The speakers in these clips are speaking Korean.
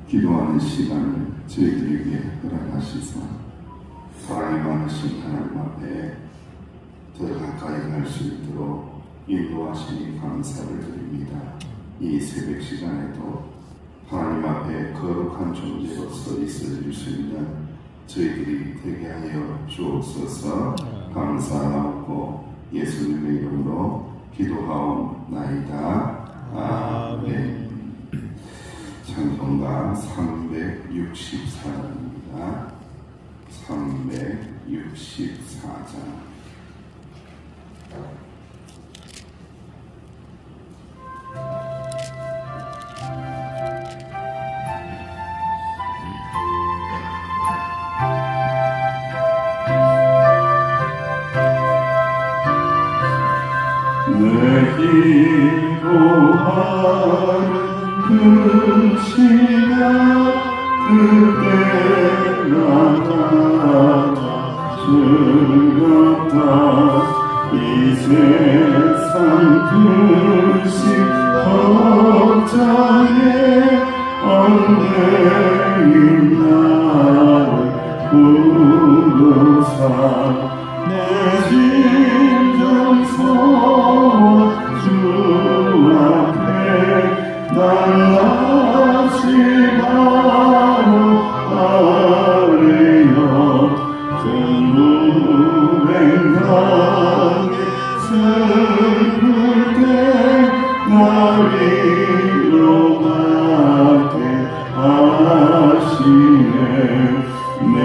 기도하는 시간을 저희들에게 허락하시사 사랑이 많으신 하나님 앞에 더 가까이 갈 수 있도록 인도하시니 감사를 드립니다. 이 새벽 시간에도 하나님 앞에 거룩한 존재로서 있어질 수 있는 저희들이 되게 하여 주옵소서. 감사하고 예수님의 이름으로 기도하옵나이다. 아멘. 찬송가 364장입니다. 364장. 기도하는 그 시간 그때가 즐겁다. 이 세상 끝이 벅차게 얽매인 나를 부르사 내 심정 주 앞에 난 다시 바로 아래여 그 무행하게 슬플 때 날 위로하게 하시네. 내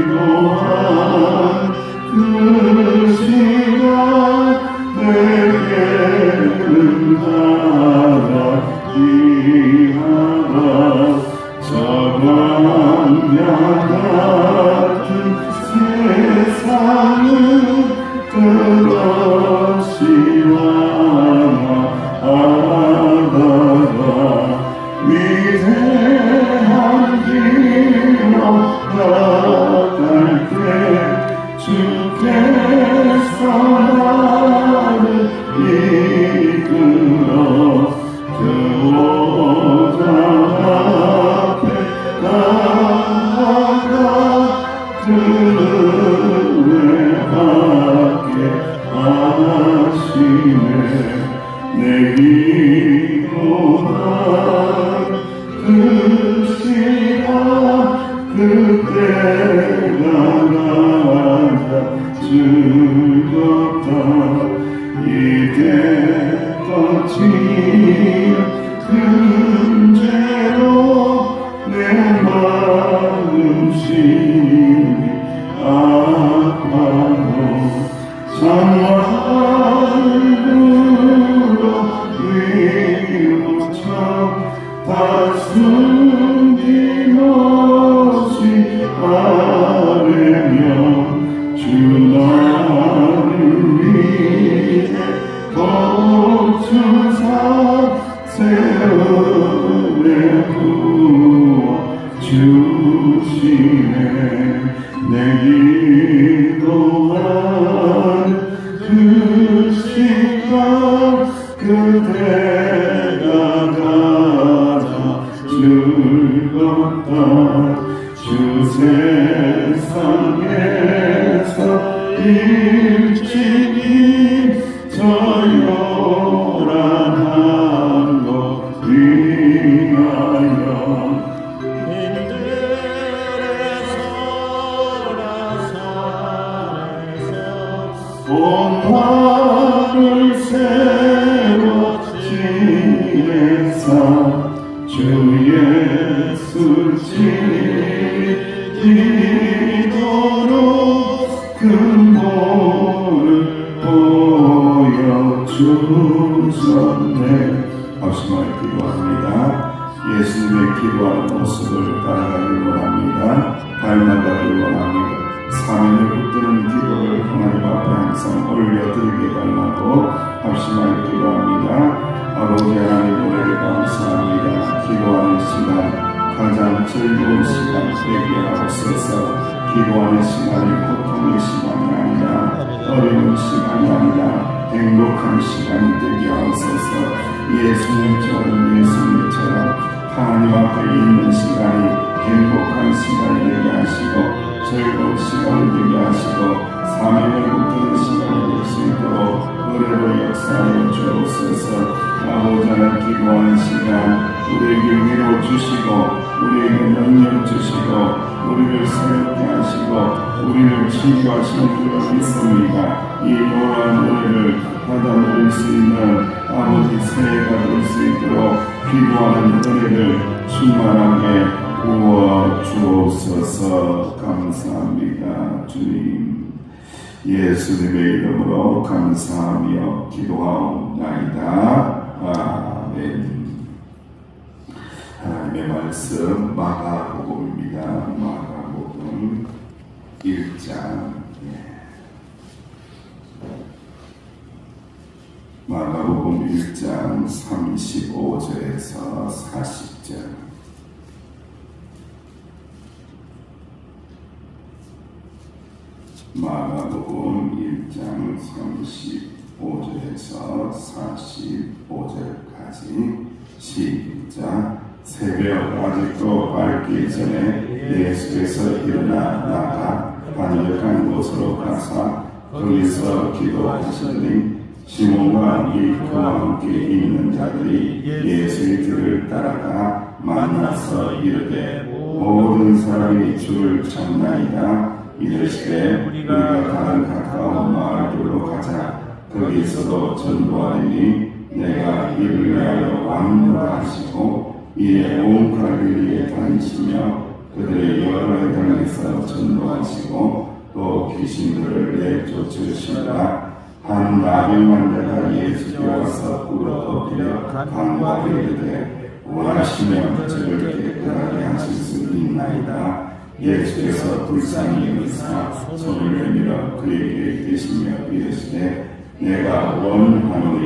기도한 그 시간 내게는 가라 귀하다. 저 광야 같은 세상은 끝없이 완화하다가 위대한 길로 나갈 때 주께서 나를 이끌어 그 오장 앞에 나아가 그 은혜하게 하시네. 내 기도한 그 시간 그때가 가장 즐겁다. 이제 거친 금제로 내 마음심이 아파도 장만으로 위로쳐 다 숨김없이 아뢰며 주 나를 위해 복주사 세월에 부어 주시네. 내 기도한 그 시간 그대가 가장 즐겁다. 주 세상에서 일찍이 저 요란한 것 위하여 온 하늘 새로 지내사 주 예수 지키도록 근본을 보여주셨네. 박수만 기도합니다. 예수님의 기도하는 모습을 따라가길 원합니다. 닮아가길 원합니다. 사면을 붙드는 기도를 하나님 앞에 항상 올려드리게 달라고 합심하여 기도합니다. 아버지 하나님 노래를 감사합니다. 기도하는 시간 가장 즐거운 시간 되게 하옵소서. 기도하는 시간이 고통의 시간이 아니라 어려운 시간이 아니라 행복한 시간이 되게 하옵소서. 예수님처럼 하나님 앞에 있는 시간이 행복한 시간이 되게 하시고 즐거운 시간이 되게 하시고 사명을 붙드는 시간이 될 수 있도록 은혜로 역사하여 주옵소서. 아버지 하나님 기도하는 시간 우리에게 위로 주시고 우리에게 능력 주시고 우리를 새롭게 하시고 우리를 치유하시는 줄을 믿습니다. 이 놀라운 은혜를 받아 누릴 수 있는 아버지 새해가 될 수 있도록 기도하는 은혜를 충만하게 부어 주옵소서. 감사합니다. 주님 예수님의 이름으로 감사하며 기도하옵나이다. 아멘. 하나님의 말씀 마가복음입니다. 마가복음 1장. 마가복음 1장 35절에서 40절. 마가복음 1장 35절에서 45절까지 시작. 새벽 아직도 밝기 전에 예수께서 일어나 나가 한적한 곳으로 가사 거기서 기도하시더니 시몬과 그와 함께 있는 자들이 예수의 뒤를 따라가 만나서 이르되 모든 사람이 주를 찾나이다. 이르시되 우리가 다른 가까운 마을들로 가자. 거기서도 전도하리니 내가 이를 위하여 왕노하시고 이에 온 갈릴리에 다니시며 그들의 여러 땅에서 전도하시고 또 귀신들을 내쫓으시니라. 한 나병 환자가 예수께 와서 꿇어 간구하여 이르되 원하시면 저를 깨끗하게 하실 수 있나이다. 예수께서 불쌍히 여기사 손을 내밀어 그에게 계시며 이르시되 내가 원하노니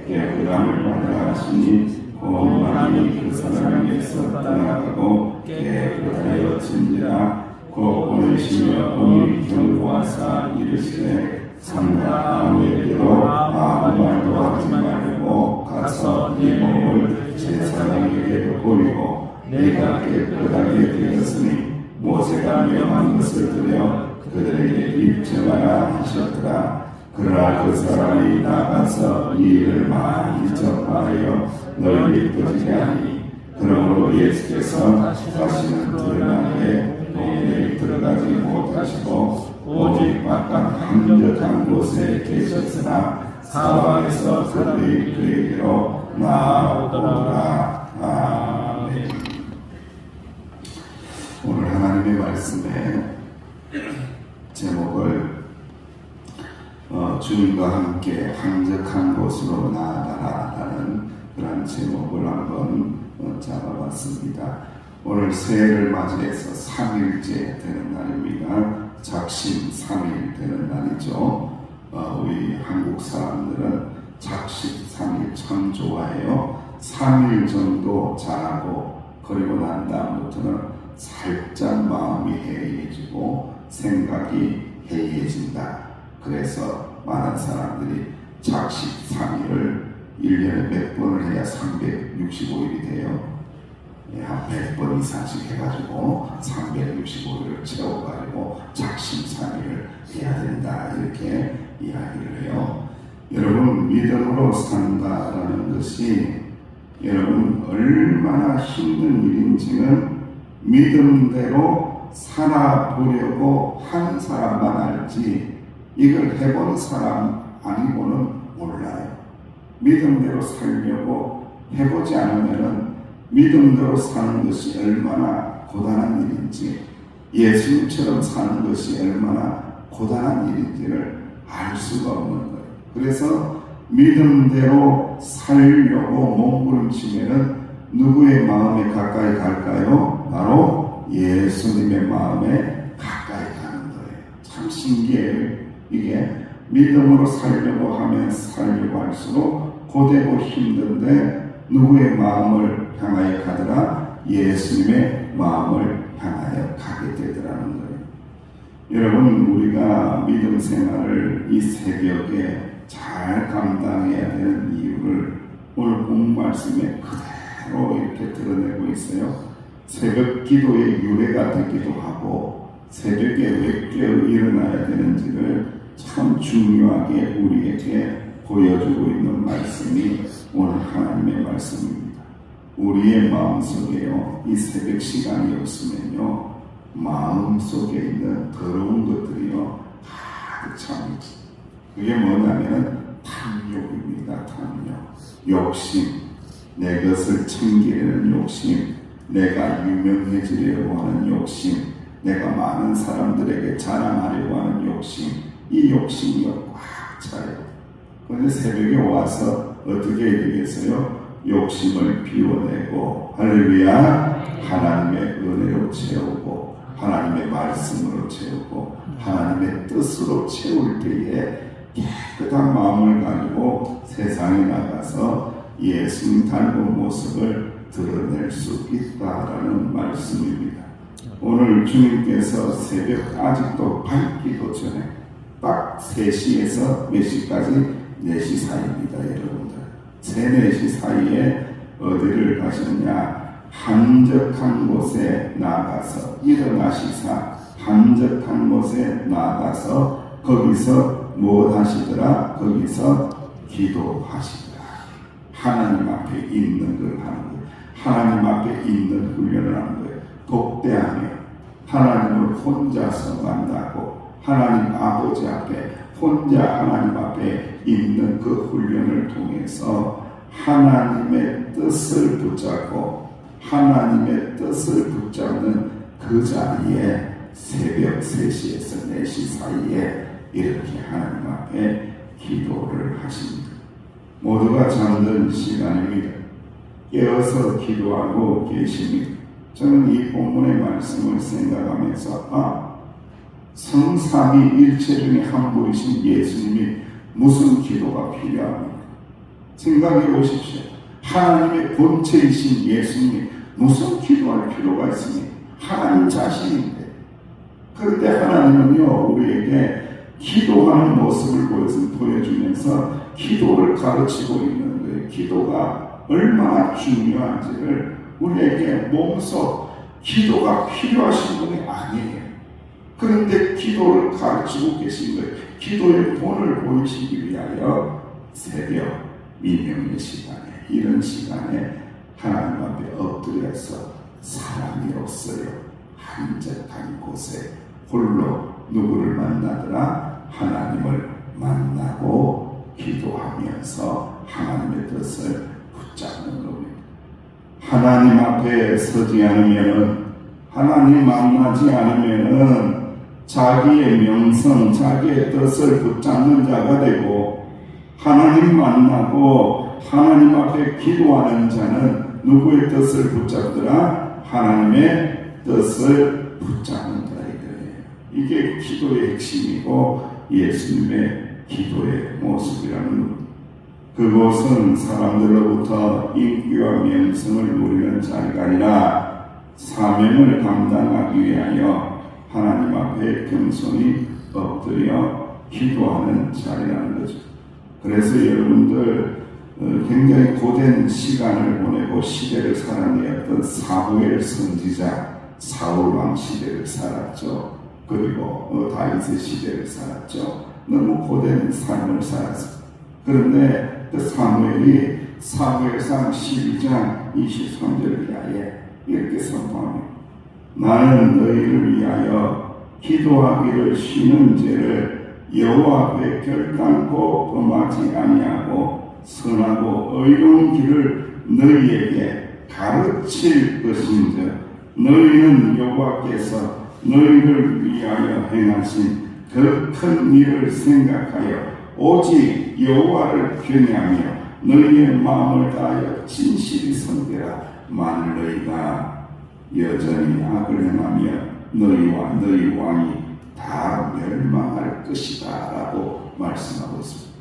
깨끗함을 받으라 하시니 고만이 그 사람에게서 떠나가고 깨끗하여진지라. 곧 보내시며 오늘 경고하사 이르시되 삼가 아무에게도 아무 말도 하지 말고 가서 네 몸을 제사장에게 보이고 내가 깨끗하게 되었으니 모세가 명한 것을 들여 그들에게 입증하라 하셨더라. 그러나 그 사람이 나가서 이 일을 많이 전파하여 널리 퍼지게 하니 그러므로 예수께서 다시는 드러나게 동네에 들어가지 못하시고 오직 바깥 한적한 곳에 계셨으나 사방에서 그들이 그에게로 나아오더라. 아멘. 오늘 하나님의 말씀에 제목을 주님과 함께 한적한 곳으로 나아가라라는 그런 제목을 한번 잡아봤습니다. 오늘 새해를 맞이해서 3일째 되는 날입니다. 작심 3일 되는 날이죠. 우리 한국 사람들은 작심 3일 참 좋아해요. 3일 정도 자고 그리고 난 다음부터는 살짝 마음이 해이해지고 생각이 해이해진다. 그래서 많은 사람들이 작심 3일을 1년에 몇 번을 해야 365일이 돼요. 한 100번 이상씩 해가지고 365일을 채워가지고 작심 3일을 해야 된다. 이렇게 이야기를 해요. 여러분 믿음으로 산다라는 것이 여러분 얼마나 힘든 일인지는 믿음대로 살아보려고 한 사람만 알지 이걸 해본 사람 아니고는 몰라요. 믿음대로 살려고 해보지 않으면은 믿음대로 사는 것이 얼마나 고단한 일인지 예수님처럼 사는 것이 얼마나 고단한 일인지를 알 수가 없는 거예요. 그래서 믿음대로 살려고 몸부림치면은 누구의 마음에 가까이 갈까요? 바로 예수님의 마음에 가까이 가는 거예요. 참 신기해요. 이게 믿음으로 살려고 하면 살려고 할수록 고되고 힘든데 누구의 마음을 향하여 가더라? 예수님의 마음을 향하여 가게 되더라는 거예요. 여러분 우리가 믿음 생활을 이 새벽에 잘 감당해야 되는 이유를 오늘 본 말씀에 그대로 이렇게 드러내고 있어요. 새벽 기도의 유래가 되기도 하고 새벽에 왜 깨어 일어나야 되는지를 참 중요하게 우리에게 보여주고 있는 말씀이 오늘 하나님의 말씀입니다. 우리의 마음속에요, 이 새벽 시간이 없으면요, 마음속에 있는 더러운 것들이요 가득 찹니다. 그게 뭐냐면 탐욕입니다. 탐욕, 욕심, 내 것을 챙기려는 욕심, 내가 유명해지려고 하는 욕심, 내가 많은 사람들에게 자랑하려고 하는 욕심, 이 욕심이 꽉 차요. 그런데 새벽에 와서 어떻게 해야 되겠어요? 욕심을 비워내고 할렐루야, 하나님의 은혜로 채우고 하나님의 말씀으로 채우고 하나님의 뜻으로 채울 때에 깨끗한 마음을 가지고 세상에 나가서 예수님 닮은 모습을 드러낼 수 있다라는 말씀입니다. 오늘 주님께서 새벽 아직도 밝기도 전에 딱 3시에서 몇 시까지? 4시 사이입니다. 여러분들 3, 4시 사이에 어디를 가셨냐? 한적한 곳에 나가서 일어나시사 한적한 곳에 나가서 거기서 무엇 하시더라? 거기서 기도하시더라. 하나님 앞에 있는 걸 하는 거예요. 하나님 앞에 있는 훈련을 하는 거예요. 독대하며 하나님을 혼자서 만나고 하나님 아버지 앞에 혼자 하나님 앞에 있는 그 훈련을 통해서 하나님의 뜻을 붙잡고 하나님의 뜻을 붙잡는 그 자리에 새벽 3시에서 4시 사이에 이렇게 하나님 앞에 기도를 하십니다. 모두가 잠든 시간입니다. 깨어서 기도하고 계십니다. 저는 이 본문의 말씀을 생각하면서 성삼위일체 중에 한 분이신 예수님이 무슨 기도가 필요합니까? 생각해 보십시오. 하나님의 본체이신 예수님이 무슨 기도할 필요가 있습니까? 하나님 자신인데. 그런데 하나님은요, 우리에게 기도하는 모습을 보여주면서 기도를 가르치고 있는 거예요. 기도가 얼마나 중요한지를 우리에게 몸소 기도가 필요하신 분이 아니에요. 그런데 기도를 가르치고 계신 거예요. 기도의 본을 보이시기 위하여 새벽 미명의 시간에 이런 시간에 하나님 앞에 엎드려서 사람이 없어요. 한적한 곳에 홀로 누구를 만나더라? 하나님을 만나고 기도하면서 하나님의 뜻을 붙잡는 겁니다. 하나님 앞에 서지 않으면은, 하나님 만나지 않으면은 자기의 명성, 자기의 뜻을 붙잡는 자가 되고, 하나님 만나고 하나님 앞에 기도하는 자는 누구의 뜻을 붙잡더라? 하나님의 뜻을 붙잡는 자이거든요. 이게 기도의 핵심이고 예수님의 기도의 모습이라는 겁니다. 그곳은 사람들로부터 인기와 명성을 누리는 자리가 아니라 사명을 감당하기 위하여 하나님 앞에 겸손히 엎드려 기도하는 자리라는 거죠. 그래서 여러분들 굉장히 고된 시간을 보내고 시대를 살아내었던 사무엘 선지자 사울왕 시대를 살았죠. 그리고 다윗의 시대를 살았죠. 너무 고된 삶을 살았습니다. 그런데 그 사무엘이 사무엘상 12장 23절을 위하여 이렇게 선포합니다. 나는 너희를 위하여 기도하기를 쉬는 죄를 여호와 앞에 결단코 범하지 아니하고 선하고 의로운 길을 너희에게 가르칠 것인즉 너희는 여호와께서 너희를 위하여 행하신 그 큰 일을 생각하여 오직 여호와를 경외하며 너희의 마음을 다하여 진실이 섬기라. 만일 너희가 여전히 악을 행하며 너희와 너희 왕이 다 멸망할 것이다 라고 말씀하고 있습니다.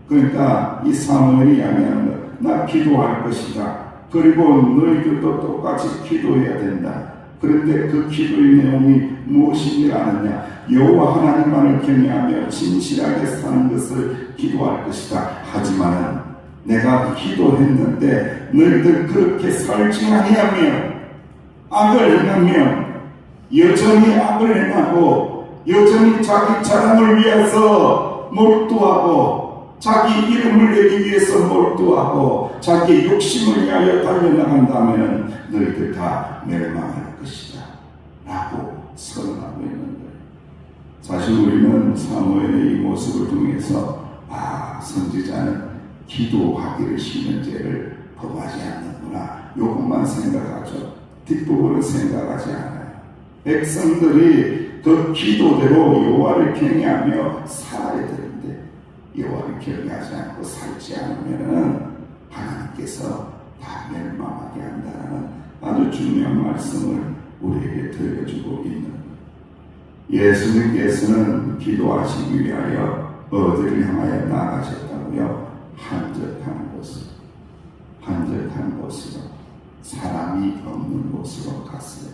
그러니까 이 사무엘이 이야기하는 것, 나 기도할 것이다. 그리고 너희들도 똑같이 기도해야 된다. 그런데 그 기도의 내용이 무엇인지 아느냐? 여호와 하나님만을 경외하며 진실하게 사는 것을 기도할 것이다. 하지만은 내가 기도했는데 너희들 그렇게 살지 아니하며 악을 행하며 여전히 악을 행하고 여전히 자기 자랑을 위해서 몰두하고 자기 이름을 내기 위해서 몰두하고 자기 욕심을 위하여 달려나간다면 너희들 다 멸망할 것이다 라고 선언하고 있는데, 사실 우리는 사무엘의 이 모습을 통해서 선지자는 기도하기를 싫은 죄를 범하지 않는구나, 요것만 생각하죠. 뒷부분은 생각하지 않아요. 백성들이 그 기도대로 여호와를 경외하며 살아야 되는데 여호와를 경외하지 않고 살지 않으면 하나님께서 다 멸망하게 한다는 아주 중요한 말씀을 우리에게 들려주고 있는, 예수님께서는 기도하시기 위하여 어디를 향하여 나가셨다고요? 한적한 곳으로, 사람이 없는 곳으로 갔어요.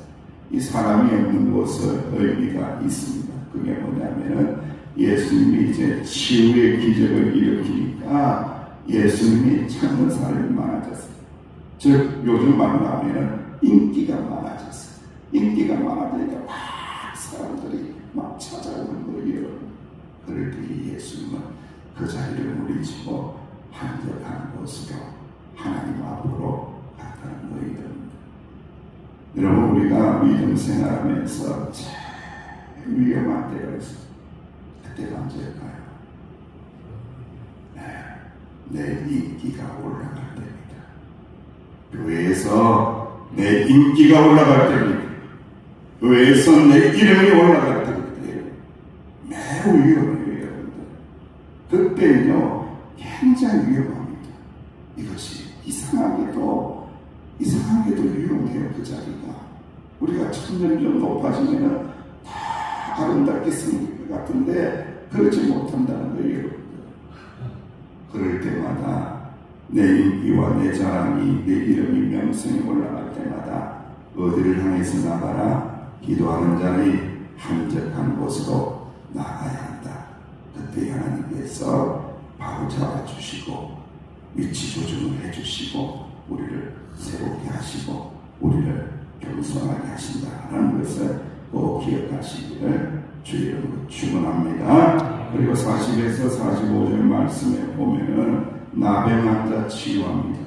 이 사람이 없는 곳은 의미가 있습니다. 그게 뭐냐면은 예수님이 이제 치유의 기적을 일으키니까 예수님이 찾는 사람이 많아졌어요. 즉 요즘 말하면 인기가 많아졌어요. 인기가 많아지니까 막 사람들이 막 찾아오는 거예요. 그럴 때 예수님은 그 자리를 무리치고 한적한 곳으로 하나님 앞으로 갔다는 거예요. 여러분, 우리가 믿음 생활하면서 제일 위험한 때가 있어요. 그때가 언제일까요? 내 인기가 올라갈 때입니다. 교회에서 내 인기가 올라갈 때입니다. 교회에서 내 이름이 올라갈 때입니다. 매우 위험해요, 여러분들. 그때는요, 굉장히 위험합니다. 이것이 이상하게도 위험해요, 그 자리가. 우리가 점점 높아지면 다 아름답게 생길 것 같은데 그러지 못한다는 거예요, 여러분들. 그럴 때마다 내 인기와 내 자랑이, 내 이름이 명성이 올라갈 때마다 어디를 향해서 나가라? 기도하는 자는 한적한 곳으로 나가야 한다. 그때 하나님께서 바로 잡아주시고 위치 조정을 해주시고 우리를 새롭게 하시고 우리를 겸손하게 하신다는 것을 꼭 기억하시기를 주 이름으로 축원합니다. 그리고 40에서 45절 말씀에 보면은 나병 환자 치유합니다.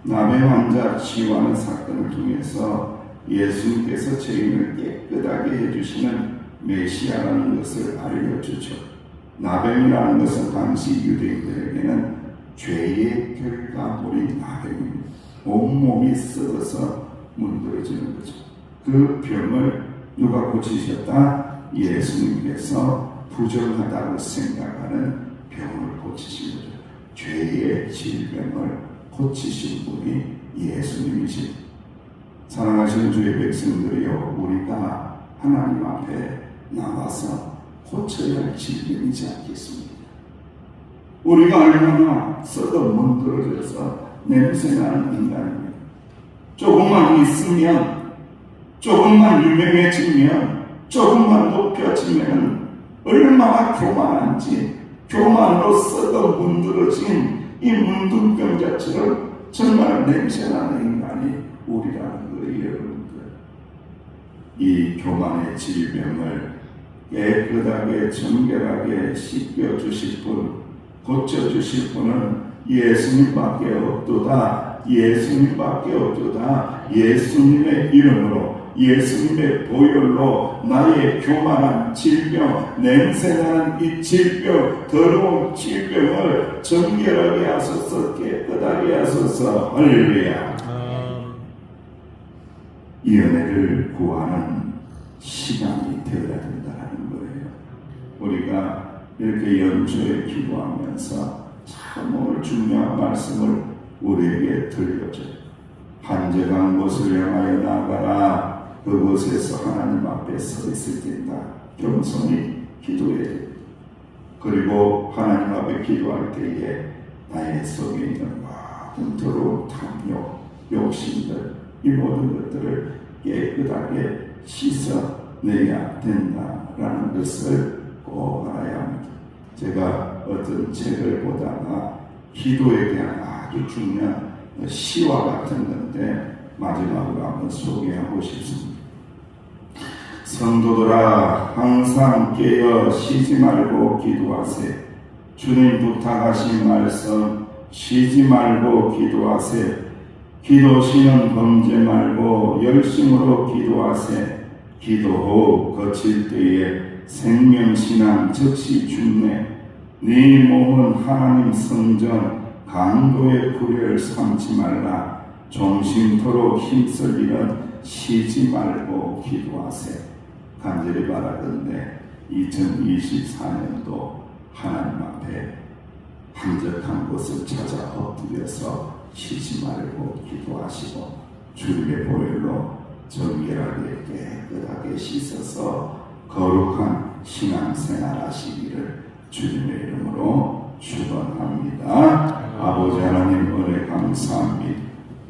나병 환자 치유하는 사건을 통해서 예수님께서 죄인을 깨끗하게 해주시는 메시아라는 것을 알려주죠. 나병이라는 것은 당시 유대인들에게는 죄의 결과물인 나병입니다. 온몸이 썩어서 문드러지는 거죠. 그 병을 누가 고치셨다? 예수님께서 부정하다고 생각하는 병을 고치신 거죠. 죄의 질병을 고치신 분이 예수님이십니다. 사랑하시는 주의 백성들이요, 우리가 하나님 앞에 나와서 고쳐야 할 질병이지 않겠습니까? 우리가 얼마나 썩어 문드러져서 냄새나는 인간입니다. 조금만 있으면, 조금만 유명해지면, 조금만 높여지면 얼마나 교만한지, 교만으로 썩어 문드러진 이 문둥병자처럼 정말 냄새나는 인간이 우리라는 거예요, 여러분들. 이 교만의 질병을 깨끗하게 정결하게 씻겨주실 분, 고쳐주실 분은 예수님밖에 없도다. 예수님밖에 없도다. 예수님의 이름으로, 예수님의 보혈로 나의 교만한 질병, 냄새나는 이 질병, 더러운 질병을 정결하게 하소서, 깨끗하게 하소서. 할렐루야. 이 은혜를 구하는 시간이 되어야 된다는 거예요. 우리가 이렇게 연초에 기도하면서 참 오늘 중요한 말씀을 우리에게 들려줘요. 한적한 곳을 향하여 나가라. 그곳에서 하나님 앞에 서 있을 때다. 겸손히 기도해야 됩니다. 그리고 하나님 앞에 기도할 때에 나의 속에 있는 모든 더러운 탐욕, 욕심들, 이 모든 것들을 깨끗하게 씻어내야 된다라는 것을 꼭 알아야 합니다. 제가 어떤 책을 보다가 기도에 대한 아주 중요한 시와 같은 건데 마지막으로 한번 소개하고 싶습니다. 성도들아 항상 깨어 쉬지 말고 기도하세. 주님 부탁하신 말씀 쉬지 말고 기도하세. 기도시는 범죄 말고 열심으로 기도하세. 기도 후 거칠 때에 생명신앙 즉시 죽네. 네 몸은 하나님 성전 강도의 구례를 삼지 말라. 종심토록 힘쓸 일은 쉬지 말고 기도하세. 간절히 바라건대 2024년도 하나님 앞에 한적한 곳을 찾아 엎드려서 쉬지 말고 기도하시고 주님의 보혈로 정결하게 깨끗하게 씻어서 거룩한 신앙생활 하시기를 주님의 이름으로 축원합니다. 아버지 하나님 은혜 감사합니다.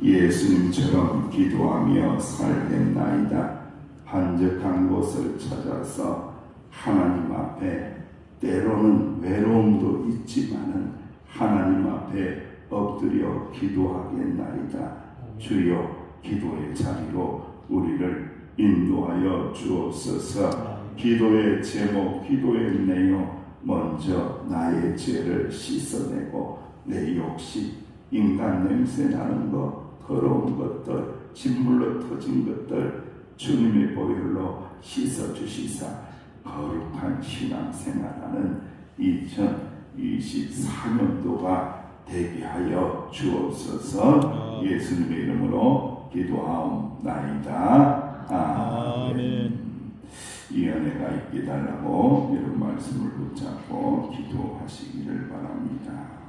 예수님처럼 기도하며 살겠나이다. 한적한 곳을 찾아서 하나님 앞에 때로는 외로움도 있지만은 하나님 앞에 엎드려 기도하겠나이다. 주여 기도의 자리로 우리를 인도하여 주옵소서. 기도의 제목, 기도의 내용, 먼저 나의 죄를 씻어내고 내 욕심, 인간 냄새 나는 것, 더러운 것들, 진물로 터진 것들 주님의 보혈로 씻어주시사 거룩한 신앙생활하는 2024년도가 되게 하여 주옵소서. 예수님의 이름으로 기도하옵나이다. 아멘. 이 은혜가 있게 달라고 이런 말씀을 붙잡고 기도하시기를 바랍니다.